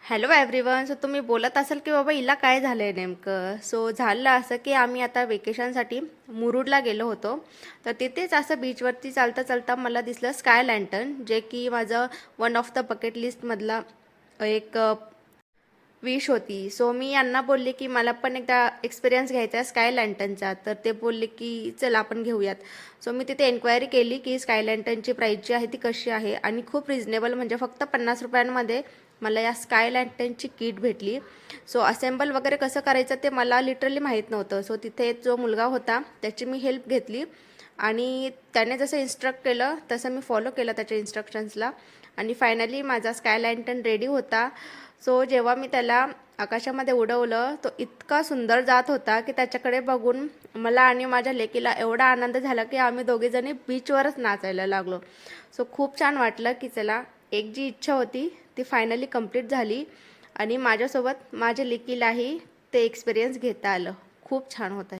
Hello everyone. So तुम्ही बोलत असाल की बाबा हिला काय झालं आहे नेमकं. सो झालं असं की आम्ही आता वेकेशनसाठी मुरुडला गेलो होतो. तर तिथेच असं बीचवरती चालता चालता मला दिसलं स्काय लँटर्न, जे की माझं वन ऑफ द बकेट लिस्टमधला एक विश होती. सो मी यांना बोलले की मला पण एकदा एक्सपिरियन्स घ्यायचा आहे स्काय लँटर्नचा. तर ते बोलले की चल आपण घेऊयात. सो मी तिथे एन्क्वायरी केली की स्काय लँटर्नची प्राईस जी आहे ती कशी आहे, आणि खूप रिजनेबल, म्हणजे फक्त 50 रुपयांमध्ये मला या स्काय लँटर्नची किट भेटली. सो असेंबल वगैरे कसं करायचं ते मला लिटरली माहीत नव्हतं. सो तिथे जो मुलगा होता त्याची मी हेल्प घेतली, आणि त्याने जसं इन्स्ट्रक्ट केलं तसं मी फॉलो केलं त्याच्या इन्स्ट्रक्शन्सला, आणि फायनली माझा स्काय लँटर्न रेडी होता. सो जेव्हा मी त्याला आकाशामध्ये उडवलं तो इतका सुंदर जात होता की त्याच्याकडे बघून मला आणि माझ्या लेकीला एवढा आनंद झाला की आम्ही दोघीजणी बीचवरच नाचायला लागलो. सो खूप छान वाटलं की चला, एक जी इच्छा होती ती फायनली कंप्लीट झाली, आणि माझ्यासोबत माझ्या लेकीलाही ते एक्सपिरियन्स घेता आलं. खूप छान होतं.